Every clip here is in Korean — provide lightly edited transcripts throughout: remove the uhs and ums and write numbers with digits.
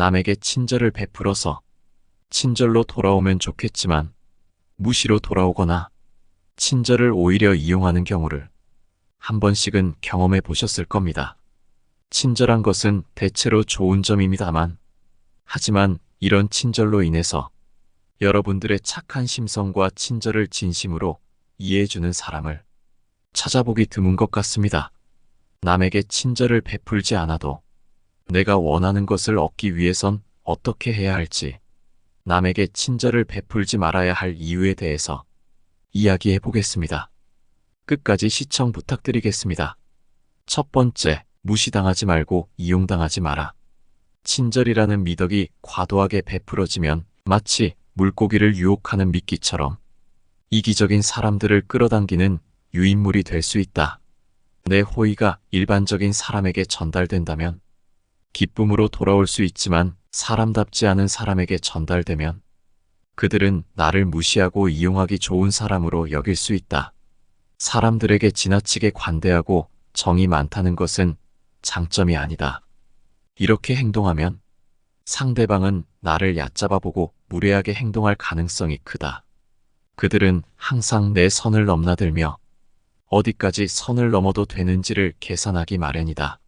남에게 친절을 베풀어서 친절로 돌아오면 좋겠지만 무시로 돌아오거나 친절을 오히려 이용하는 경우를 한 번씩은 경험해 보셨을 겁니다. 친절한 것은 대체로 좋은 점입니다만, 하지만 이런 친절로 인해서 여러분들의 착한 심성과 친절을 진심으로 이해해주는 사람을 찾아보기 드문 것 같습니다. 남에게 친절을 베풀지 않아도 내가 원하는 것을 얻기 위해선 어떻게 해야 할지, 남에게 친절을 베풀지 말아야 할 이유에 대해서 이야기해 보겠습니다. 끝까지 시청 부탁드리겠습니다. 첫 번째, 무시당하지 말고 이용당하지 마라. 친절이라는 미덕이 과도하게 베풀어지면 마치 물고기를 유혹하는 미끼처럼 이기적인 사람들을 끌어당기는 유인물이 될 수 있다. 내 호의가 일반적인 사람에게 전달된다면 기쁨으로 돌아올 수 있지만, 사람답지 않은 사람에게 전달되면 그들은 나를 무시하고 이용하기 좋은 사람으로 여길 수 있다. 사람들에게 지나치게 관대하고 정이 많다는 것은 장점이 아니다. 이렇게 행동하면 상대방은 나를 얕잡아보고 무례하게 행동할 가능성이 크다. 그들은 항상 내 선을 넘나들며 어디까지 선을 넘어도 되는지를 계산하기 마련이다.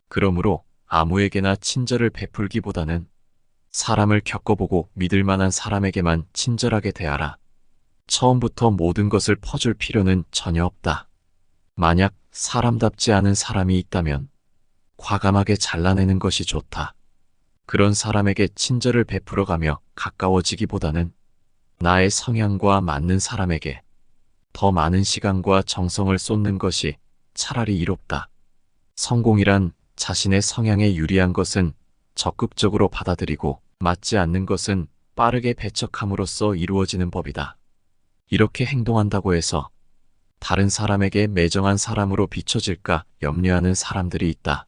그러므로 아무에게나 친절을 베풀기보다는 사람을 겪어보고 믿을 만한 사람에게만 친절하게 대하라. 처음부터 모든 것을 퍼줄 필요는 전혀 없다. 만약 사람답지 않은 사람이 있다면 과감하게 잘라내는 것이 좋다. 그런 사람에게 친절을 베풀어가며 가까워지기보다는 나의 성향과 맞는 사람에게 더 많은 시간과 정성을 쏟는 것이 차라리 이롭다. 성공이란 자신의 성향에 유리한 것은 적극적으로 받아들이고 맞지 않는 것은 빠르게 배척함으로써 이루어지는 법이다. 이렇게 행동한다고 해서 다른 사람에게 매정한 사람으로 비춰질까 염려하는 사람들이 있다.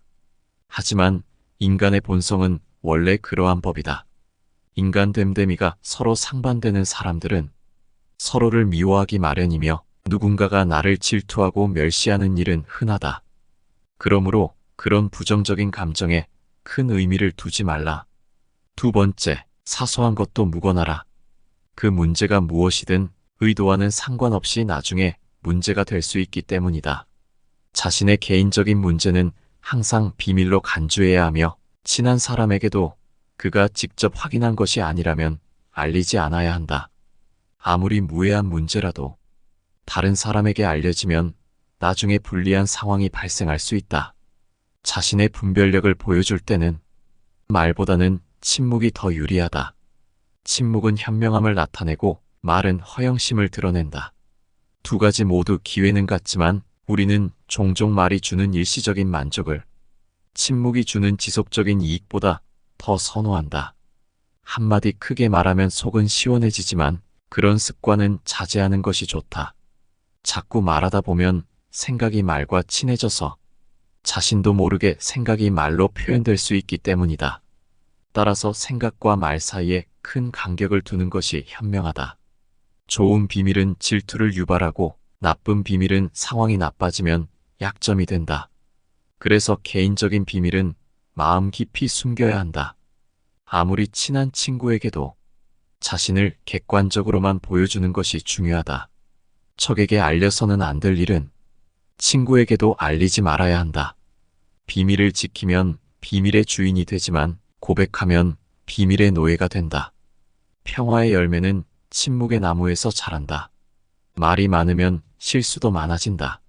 하지만 인간의 본성은 원래 그러한 법이다. 인간 됨됨이가 서로 상반되는 사람들은 서로를 미워하기 마련이며, 누군가가 나를 질투하고 멸시하는 일은 흔하다. 그러므로 그런 부정적인 감정에 큰 의미를 두지 말라. 두 번째, 사소한 것도 묵어놔라. 그 문제가 무엇이든 의도와는 상관없이 나중에 문제가 될 수 있기 때문이다. 자신의 개인적인 문제는 항상 비밀로 간주해야 하며, 친한 사람에게도 그가 직접 확인한 것이 아니라면 알리지 않아야 한다. 아무리 무해한 문제라도 다른 사람에게 알려지면 나중에 불리한 상황이 발생할 수 있다. 자신의 분별력을 보여줄 때는 말보다는 침묵이 더 유리하다. 침묵은 현명함을 나타내고 말은 허영심을 드러낸다. 두 가지 모두 기회는 같지만 우리는 종종 말이 주는 일시적인 만족을 침묵이 주는 지속적인 이익보다 더 선호한다. 한마디 크게 말하면 속은 시원해지지만 그런 습관은 자제하는 것이 좋다. 자꾸 말하다 보면 생각이 말과 친해져서 자신도 모르게 생각이 말로 표현될 수 있기 때문이다. 따라서 생각과 말 사이에 큰 간격을 두는 것이 현명하다. 좋은 비밀은 질투를 유발하고 나쁜 비밀은 상황이 나빠지면 약점이 된다. 그래서 개인적인 비밀은 마음 깊이 숨겨야 한다. 아무리 친한 친구에게도 자신을 객관적으로만 보여주는 것이 중요하다. 적에게 알려서는 안 될 일은 친구에게도 알리지 말아야 한다. 비밀을 지키면 비밀의 주인이 되지만 고백하면 비밀의 노예가 된다. 평화의 열매는 침묵의 나무에서 자란다. 말이 많으면 실수도 많아진다.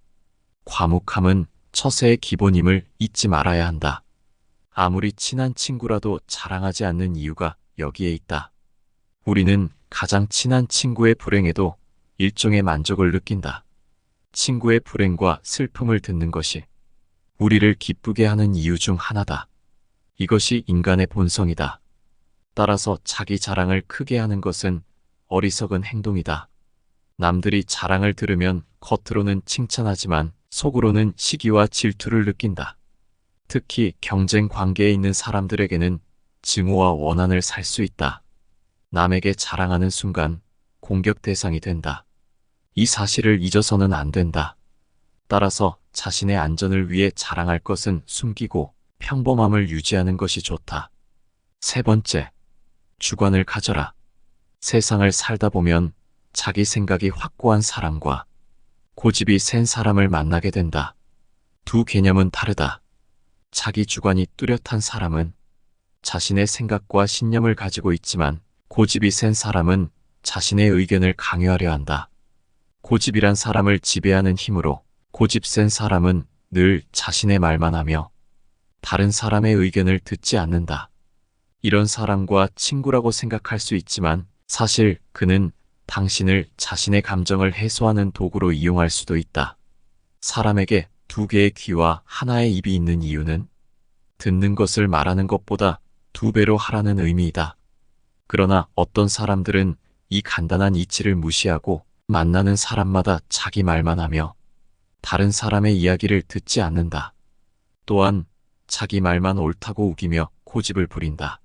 과묵함은 처세의 기본임을 잊지 말아야 한다. 아무리 친한 친구라도 자랑하지 않는 이유가 여기에 있다. 우리는 가장 친한 친구의 불행에도 일종의 만족을 느낀다. 친구의 불행과 슬픔을 듣는 것이 우리를 기쁘게 하는 이유 중 하나다. 이것이 인간의 본성이다. 따라서 자기 자랑을 크게 하는 것은 어리석은 행동이다. 남들이 자랑을 들으면 겉으로는 칭찬하지만 속으로는 시기와 질투를 느낀다. 특히 경쟁 관계에 있는 사람들에게는 증오와 원한을 살 수 있다. 남에게 자랑하는 순간 공격 대상이 된다. 이 사실을 잊어서는 안 된다. 따라서 자신의 안전을 위해 자랑할 것은 숨기고 평범함을 유지하는 것이 좋다. 세 번째, 주관을 가져라. 세상을 살다 보면 자기 생각이 확고한 사람과 고집이 센 사람을 만나게 된다. 두 개념은 다르다. 자기 주관이 뚜렷한 사람은 자신의 생각과 신념을 가지고 있지만 고집이 센 사람은 자신의 의견을 강요하려 한다. 고집이란 사람을 지배하는 힘으로 고집 센 사람은 늘 자신의 말만 하며 다른 사람의 의견을 듣지 않는다. 이런 사람과 친구라고 생각할 수 있지만 사실 그는 당신을 자신의 감정을 해소하는 도구로 이용할 수도 있다. 사람에게 두 개의 귀와 하나의 입이 있는 이유는 듣는 것을 말하는 것보다 두 배로 하라는 의미이다. 그러나 어떤 사람들은 이 간단한 이치를 무시하고 만나는 사람마다 자기 말만 하며 다른 사람의 이야기를 듣지 않는다. 또한 자기 말만 옳다고 우기며 고집을 부린다.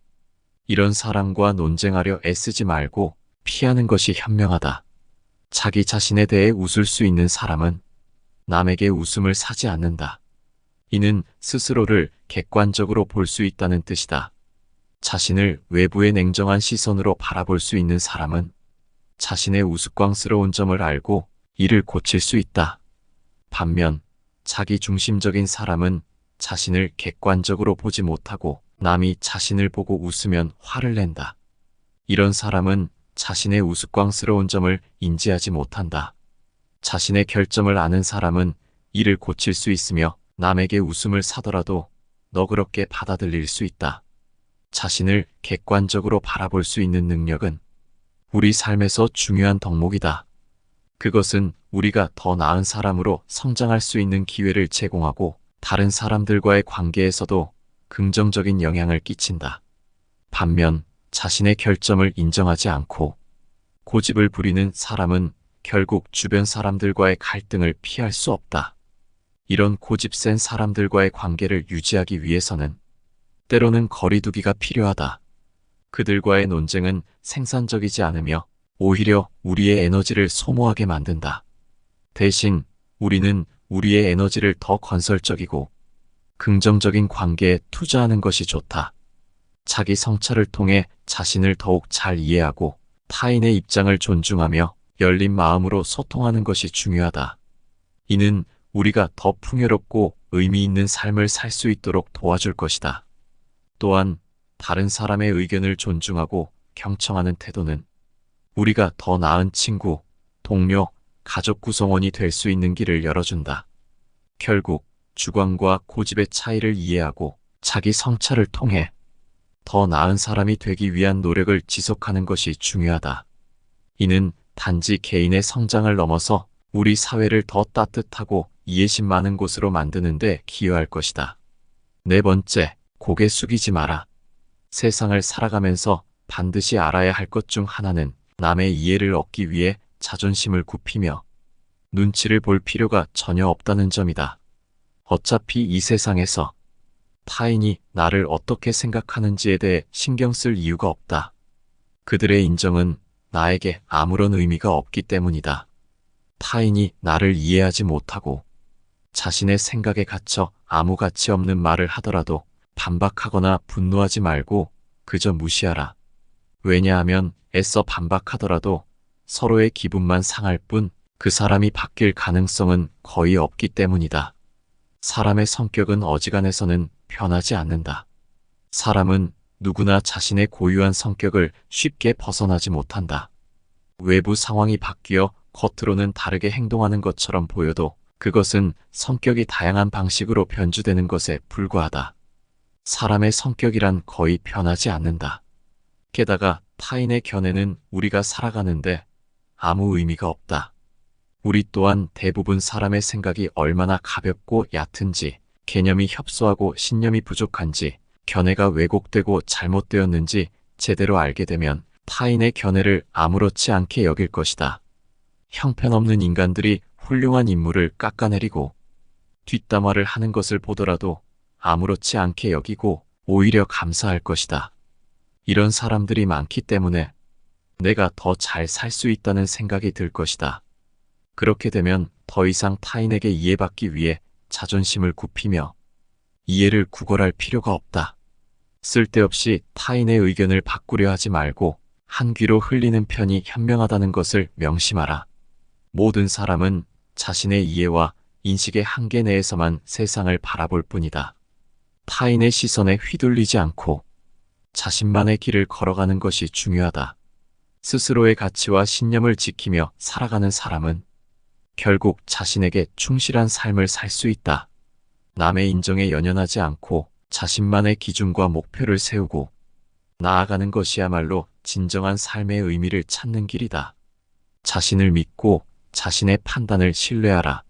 이런 사람과 논쟁하려 애쓰지 말고 피하는 것이 현명하다. 자기 자신에 대해 웃을 수 있는 사람은 남에게 웃음을 사지 않는다. 이는 스스로를 객관적으로 볼 수 있다는 뜻이다. 자신을 외부의 냉정한 시선으로 바라볼 수 있는 사람은 자신의 우스꽝스러운 점을 알고 이를 고칠 수 있다. 반면 자기 중심적인 사람은 자신을 객관적으로 보지 못하고 남이 자신을 보고 웃으면 화를 낸다. 이런 사람은 자신의 우스꽝스러운 점을 인지하지 못한다. 자신의 결점을 아는 사람은 이를 고칠 수 있으며 남에게 웃음을 사더라도 너그럽게 받아들일 수 있다. 자신을 객관적으로 바라볼 수 있는 능력은 우리 삶에서 중요한 덕목이다. 그것은 우리가 더 나은 사람으로 성장할 수 있는 기회를 제공하고 다른 사람들과의 관계에서도 긍정적인 영향을 끼친다. 반면 자신의 결점을 인정하지 않고 고집을 부리는 사람은 결국 주변 사람들과의 갈등을 피할 수 없다. 이런 고집 센 사람들과의 관계를 유지하기 위해서는 때로는 거리두기가 필요하다. 그들과의 논쟁은 생산적이지 않으며 오히려 우리의 에너지를 소모하게 만든다. 대신 우리는 우리의 에너지를 더 건설적이고 긍정적인 관계에 투자하는 것이 좋다. 자기 성찰을 통해 자신을 더욱 잘 이해하고 타인의 입장을 존중하며 열린 마음으로 소통하는 것이 중요하다. 이는 우리가 더 풍요롭고 의미 있는 삶을 살 수 있도록 도와줄 것이다. 또한 다른 사람의 의견을 존중하고 경청하는 태도는 우리가 더 나은 친구, 동료, 가족 구성원이 될 수 있는 길을 열어준다. 결국 주관과 고집의 차이를 이해하고 자기 성찰을 통해 더 나은 사람이 되기 위한 노력을 지속하는 것이 중요하다. 이는 단지 개인의 성장을 넘어서 우리 사회를 더 따뜻하고 이해심 많은 곳으로 만드는 데 기여할 것이다. 네 번째, 고개 숙이지 마라. 세상을 살아가면서 반드시 알아야 할 것 중 하나는 남의 이해를 얻기 위해 자존심을 굽히며 눈치를 볼 필요가 전혀 없다는 점이다. 어차피 이 세상에서 타인이 나를 어떻게 생각하는지에 대해 신경 쓸 이유가 없다. 그들의 인정은 나에게 아무런 의미가 없기 때문이다. 타인이 나를 이해하지 못하고 자신의 생각에 갇혀 아무 가치 없는 말을 하더라도 반박하거나 분노하지 말고 그저 무시하라. 왜냐하면 애써 반박하더라도 서로의 기분만 상할 뿐 그 사람이 바뀔 가능성은 거의 없기 때문이다. 사람의 성격은 어지간해서는 변하지 않는다. 사람은 누구나 자신의 고유한 성격을 쉽게 벗어나지 못한다. 외부 상황이 바뀌어 겉으로는 다르게 행동하는 것처럼 보여도 그것은 성격이 다양한 방식으로 변주되는 것에 불과하다. 사람의 성격이란 거의 변하지 않는다. 게다가 타인의 견해는 우리가 살아가는데 아무 의미가 없다. 우리 또한 대부분 사람의 생각이 얼마나 가볍고 얕은지, 개념이 협소하고 신념이 부족한지, 견해가 왜곡되고 잘못되었는지 제대로 알게 되면 타인의 견해를 아무렇지 않게 여길 것이다. 형편없는 인간들이 훌륭한 인물을 깎아내리고 뒷담화를 하는 것을 보더라도 아무렇지 않게 여기고 오히려 감사할 것이다. 이런 사람들이 많기 때문에 내가 더 잘 살 수 있다는 생각이 들 것이다. 그렇게 되면 더 이상 타인에게 이해받기 위해 자존심을 굽히며 이해를 구걸할 필요가 없다. 쓸데없이 타인의 의견을 바꾸려 하지 말고 한 귀로 흘리는 편이 현명하다는 것을 명심하라. 모든 사람은 자신의 이해와 인식의 한계 내에서만 세상을 바라볼 뿐이다. 타인의 시선에 휘둘리지 않고 자신만의 길을 걸어가는 것이 중요하다. 스스로의 가치와 신념을 지키며 살아가는 사람은 결국 자신에게 충실한 삶을 살 수 있다. 남의 인정에 연연하지 않고 자신만의 기준과 목표를 세우고 나아가는 것이야말로 진정한 삶의 의미를 찾는 길이다. 자신을 믿고 자신의 판단을 신뢰하라.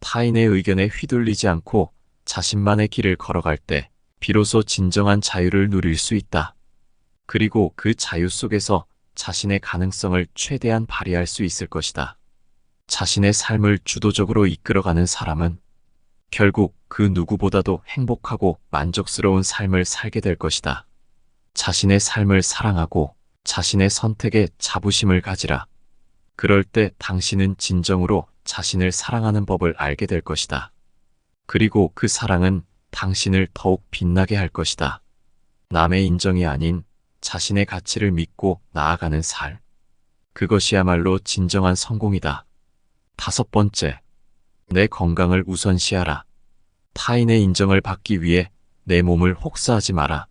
타인의 의견에 휘둘리지 않고 자신만의 길을 걸어갈 때 비로소 진정한 자유를 누릴 수 있다. 그리고 그 자유 속에서 자신의 가능성을 최대한 발휘할 수 있을 것이다. 자신의 삶을 주도적으로 이끌어가는 사람은 결국 그 누구보다도 행복하고 만족스러운 삶을 살게 될 것이다. 자신의 삶을 사랑하고 자신의 선택에 자부심을 가지라. 그럴 때 당신은 진정으로 자신을 사랑하는 법을 알게 될 것이다. 그리고 그 사랑은 당신을 더욱 빛나게 할 것이다. 남의 인정이 아닌 자신의 가치를 믿고 나아가는 삶. 그것이야말로 진정한 성공이다. 5번째, 내 건강을 우선시하라. 타인의 인정을 받기 위해 내 몸을 혹사하지 마라.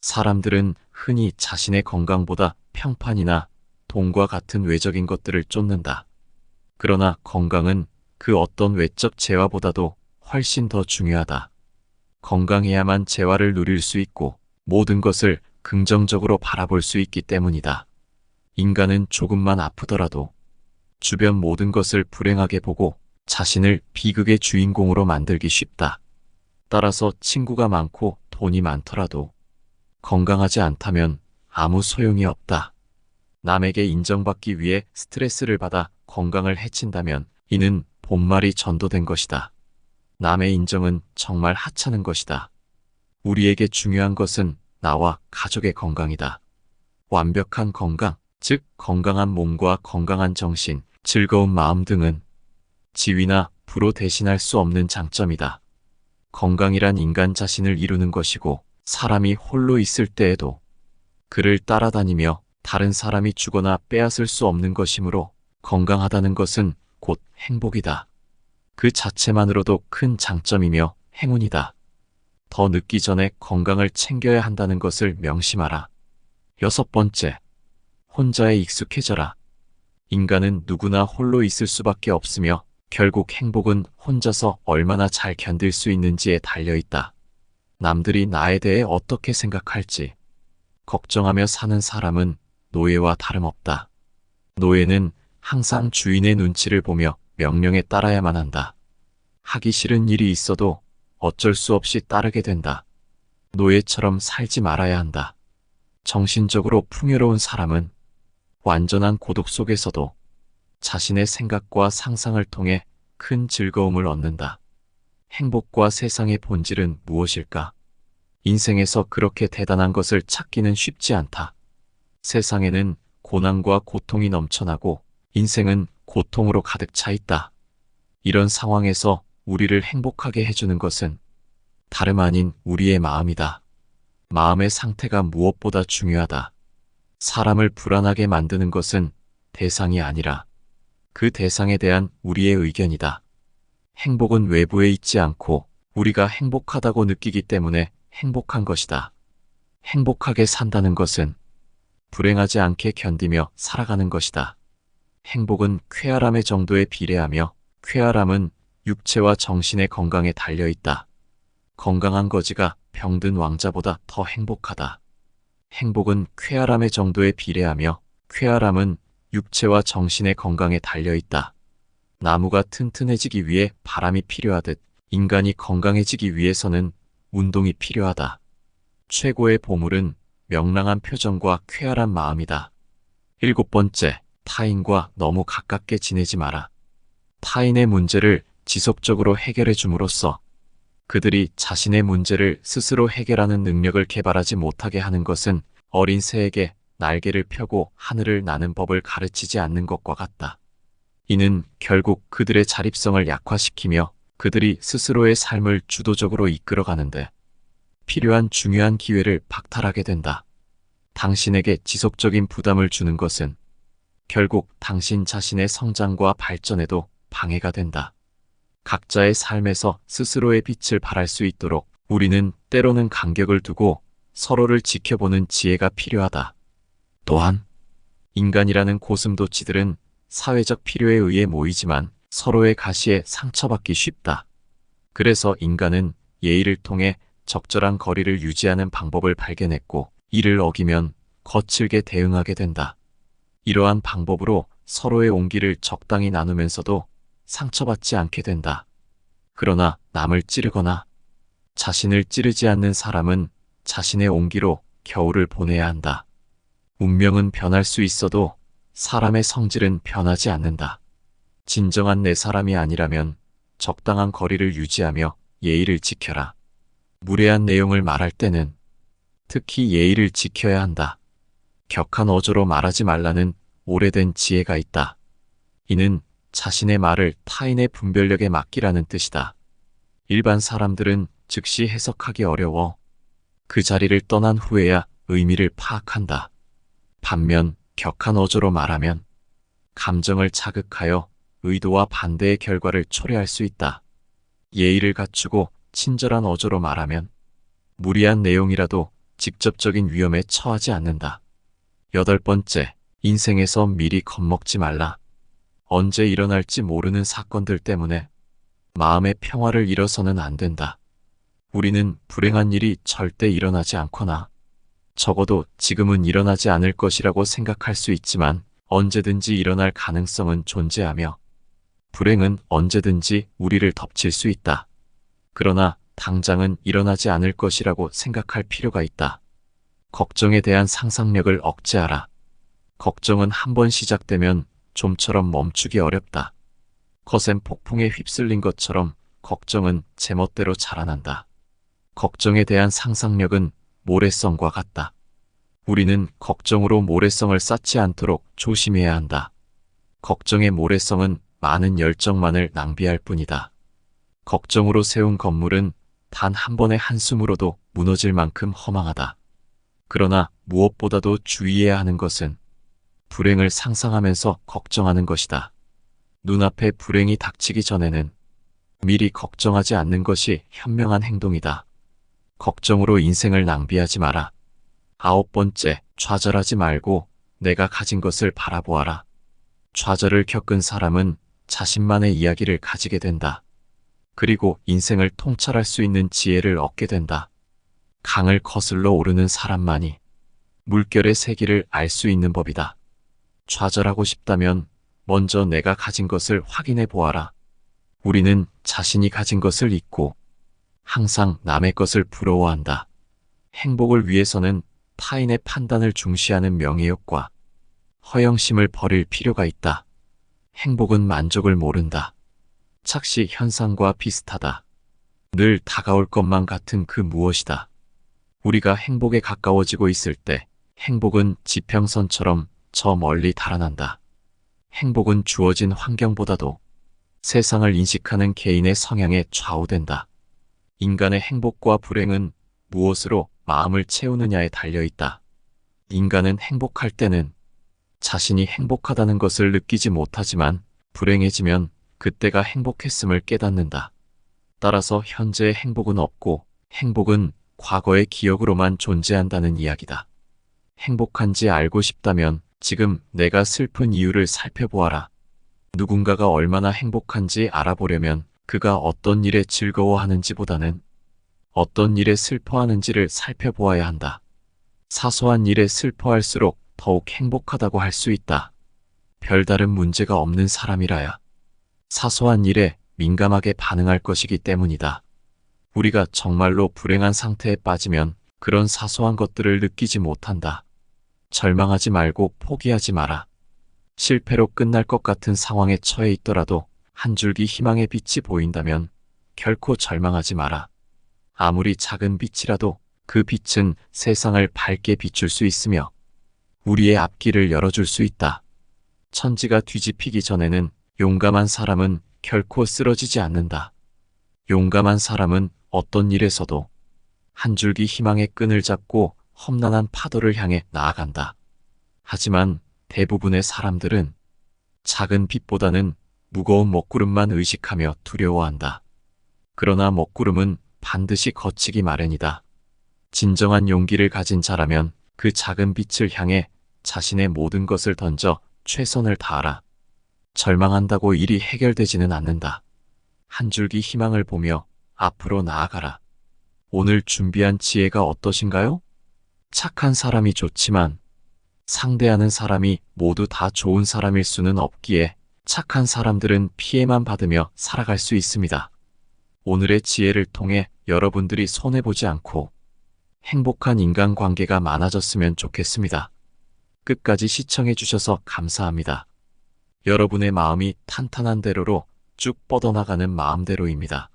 사람들은 흔히 자신의 건강보다 평판이나 돈과 같은 외적인 것들을 쫓는다. 그러나 건강은 그 어떤 외적 재화보다도 훨씬 더 중요하다. 건강해야만 재화를 누릴 수 있고 모든 것을 긍정적으로 바라볼 수 있기 때문이다. 인간은 조금만 아프더라도 주변 모든 것을 불행하게 보고 자신을 비극의 주인공으로 만들기 쉽다. 따라서 친구가 많고 돈이 많더라도 건강하지 않다면 아무 소용이 없다. 남에게 인정받기 위해 스트레스를 받아 건강을 해친다면 이는 본말이 전도된 것이다. 남의 인정은 정말 하찮은 것이다. 우리에게 중요한 것은 나와 가족의 건강이다. 완벽한 건강, 즉 건강한 몸과 건강한 정신, 즐거운 마음 등은 지위나 부로 대신할 수 없는 장점이다. 건강이란 인간 자신을 이루는 것이고 사람이 홀로 있을 때에도 그를 따라다니며 다른 사람이 주거나 빼앗을 수 없는 것이므로 건강하다는 것은 곧 행복이다. 그 자체만으로도 큰 장점이며 행운이다. 더 늦기 전에 건강을 챙겨야 한다는 것을 명심하라. 6번째, 혼자에 익숙해져라. 인간은 누구나 홀로 있을 수밖에 없으며 결국 행복은 혼자서 얼마나 잘 견딜 수 있는지에 달려있다. 남들이 나에 대해 어떻게 생각할지 걱정하며 사는 사람은 노예와 다름없다. 노예는 항상 주인의 눈치를 보며 명령에 따라야만 한다. 하기 싫은 일이 있어도 어쩔 수 없이 따르게 된다. 노예처럼 살지 말아야 한다. 정신적으로 풍요로운 사람은 완전한 고독 속에서도 자신의 생각과 상상을 통해 큰 즐거움을 얻는다. 행복과 세상의 본질은 무엇일까? 인생에서 그렇게 대단한 것을 찾기는 쉽지 않다. 세상에는 고난과 고통이 넘쳐나고 인생은 고통으로 가득 차 있다. 이런 상황에서 우리를 행복하게 해주는 것은 다름 아닌 우리의 마음이다. 마음의 상태가 무엇보다 중요하다. 사람을 불안하게 만드는 것은 대상이 아니라 그 대상에 대한 우리의 의견이다. 행복은 외부에 있지 않고 우리가 행복하다고 느끼기 때문에 행복한 것이다. 행복하게 산다는 것은 불행하지 않게 견디며 살아가는 것이다. 행복은 쾌활함의 정도에 비례하며 쾌활함은 육체와 정신의 건강에 달려있다. 건강한 거지가 병든 왕자보다 더 행복하다. 행복은 쾌활함의 정도에 비례하며 쾌활함은 육체와 정신의 건강에 달려있다. 나무가 튼튼해지기 위해 바람이 필요하듯 인간이 건강해지기 위해서는 운동이 필요하다. 최고의 보물은 명랑한 표정과 쾌활한 마음이다. 7번째, 타인과 너무 가깝게 지내지 마라. 타인의 문제를 지속적으로 해결해 줌으로써 그들이 자신의 문제를 스스로 해결하는 능력을 개발하지 못하게 하는 것은 어린 새에게 날개를 펴고 하늘을 나는 법을 가르치지 않는 것과 같다. 이는 결국 그들의 자립성을 약화시키며 그들이 스스로의 삶을 주도적으로 이끌어가는데 필요한 중요한 기회를 박탈하게 된다. 당신에게 지속적인 부담을 주는 것은 결국 당신 자신의 성장과 발전에도 방해가 된다. 각자의 삶에서 스스로의 빛을 발할 수 있도록 우리는 때로는 간격을 두고 서로를 지켜보는 지혜가 필요하다. 또한 인간이라는 고슴도치들은 사회적 필요에 의해 모이지만 서로의 가시에 상처받기 쉽다. 그래서 인간은 예의를 통해 적절한 거리를 유지하는 방법을 발견했고 이를 어기면 거칠게 대응하게 된다. 이러한 방법으로 서로의 온기를 적당히 나누면서도 상처받지 않게 된다. 그러나 남을 찌르거나 자신을 찌르지 않는 사람은 자신의 온기로 겨울을 보내야 한다. 운명은 변할 수 있어도 사람의 성질은 변하지 않는다. 진정한 내 사람이 아니라면 적당한 거리를 유지하며 예의를 지켜라. 무례한 내용을 말할 때는 특히 예의를 지켜야 한다. 격한 어조로 말하지 말라는 오래된 지혜가 있다. 이는 자신의 말을 타인의 분별력에 맡기라는 뜻이다. 일반 사람들은 즉시 해석하기 어려워 그 자리를 떠난 후에야 의미를 파악한다. 반면 격한 어조로 말하면 감정을 자극하여 의도와 반대의 결과를 초래할 수 있다. 예의를 갖추고 친절한 어조로 말하면 무리한 내용이라도 직접적인 위험에 처하지 않는다. 8번째, 인생에서 미리 겁먹지 말라. 언제 일어날지 모르는 사건들 때문에 마음의 평화를 잃어서는 안 된다. 우리는 불행한 일이 절대 일어나지 않거나 적어도 지금은 일어나지 않을 것이라고 생각할 수 있지만 언제든지 일어날 가능성은 존재하며 불행은 언제든지 우리를 덮칠 수 있다. 그러나 당장은 일어나지 않을 것이라고 생각할 필요가 있다. 걱정에 대한 상상력을 억제하라. 걱정은 한번 시작되면 좀처럼 멈추기 어렵다. 거센 폭풍에 휩쓸린 것처럼 걱정은 제멋대로 자라난다. 걱정에 대한 상상력은 모래성과 같다. 우리는 걱정으로 모래성을 쌓지 않도록 조심해야 한다. 걱정의 모래성은 많은 열정만을 낭비할 뿐이다. 걱정으로 세운 건물은 단 한 번의 한숨으로도 무너질 만큼 허망하다. 그러나 무엇보다도 주의해야 하는 것은 불행을 상상하면서 걱정하는 것이다. 눈앞에 불행이 닥치기 전에는 미리 걱정하지 않는 것이 현명한 행동이다. 걱정으로 인생을 낭비하지 마라. 9번째, 좌절하지 말고 내가 가진 것을 바라보아라. 좌절을 겪은 사람은 자신만의 이야기를 가지게 된다. 그리고 인생을 통찰할 수 있는 지혜를 얻게 된다. 강을 거슬러 오르는 사람만이 물결의 세기를 알 수 있는 법이다. 좌절하고 싶다면 먼저 내가 가진 것을 확인해 보아라. 우리는 자신이 가진 것을 잊고 항상 남의 것을 부러워한다. 행복을 위해서는 타인의 판단을 중시하는 명예욕과 허영심을 버릴 필요가 있다. 행복은 만족을 모른다. 착시 현상과 비슷하다. 늘 다가올 것만 같은 그 무엇이다. 우리가 행복에 가까워지고 있을 때 행복은 지평선처럼 저 멀리 달아난다. 행복은 주어진 환경보다도 세상을 인식하는 개인의 성향에 좌우된다. 인간의 행복과 불행은 무엇으로 마음을 채우느냐에 달려있다. 인간은 행복할 때는 자신이 행복하다는 것을 느끼지 못하지만 불행해지면 그때가 행복했음을 깨닫는다. 따라서 현재의 행복은 없고 행복은 과거의 기억으로만 존재한다는 이야기다. 행복한지 알고 싶다면 지금 내가 슬픈 이유를 살펴보아라. 누군가가 얼마나 행복한지 알아보려면 그가 어떤 일에 즐거워하는지보다는 어떤 일에 슬퍼하는지를 살펴보아야 한다. 사소한 일에 슬퍼할수록 더욱 행복하다고 할 수 있다. 별다른 문제가 없는 사람이라야 사소한 일에 민감하게 반응할 것이기 때문이다. 우리가 정말로 불행한 상태에 빠지면 그런 사소한 것들을 느끼지 못한다. 절망하지 말고 포기하지 마라. 실패로 끝날 것 같은 상황에 처해 있더라도 한 줄기 희망의 빛이 보인다면 결코 절망하지 마라. 아무리 작은 빛이라도 그 빛은 세상을 밝게 비출 수 있으며 우리의 앞길을 열어줄 수 있다. 천지가 뒤집히기 전에는 용감한 사람은 결코 쓰러지지 않는다. 용감한 사람은 어떤 일에서도 한 줄기 희망의 끈을 잡고 험난한 파도를 향해 나아간다. 하지만 대부분의 사람들은 작은 빛보다는 무거운 먹구름만 의식하며 두려워한다. 그러나 먹구름은 반드시 거치기 마련이다. 진정한 용기를 가진 자라면 그 작은 빛을 향해 자신의 모든 것을 던져 최선을 다하라. 절망한다고 일이 해결되지는 않는다. 한 줄기 희망을 보며 앞으로 나아가라. 오늘 준비한 지혜가 어떠신가요? 착한 사람이 좋지만 상대하는 사람이 모두 다 좋은 사람일 수는 없기에 착한 사람들은 피해만 받으며 살아갈 수 있습니다. 오늘의 지혜를 통해 여러분들이 손해보지 않고 행복한 인간관계가 많아졌으면 좋겠습니다. 끝까지 시청해주셔서 감사합니다. 여러분의 마음이 탄탄한 대로로 쭉 뻗어나가는 마음대로입니다.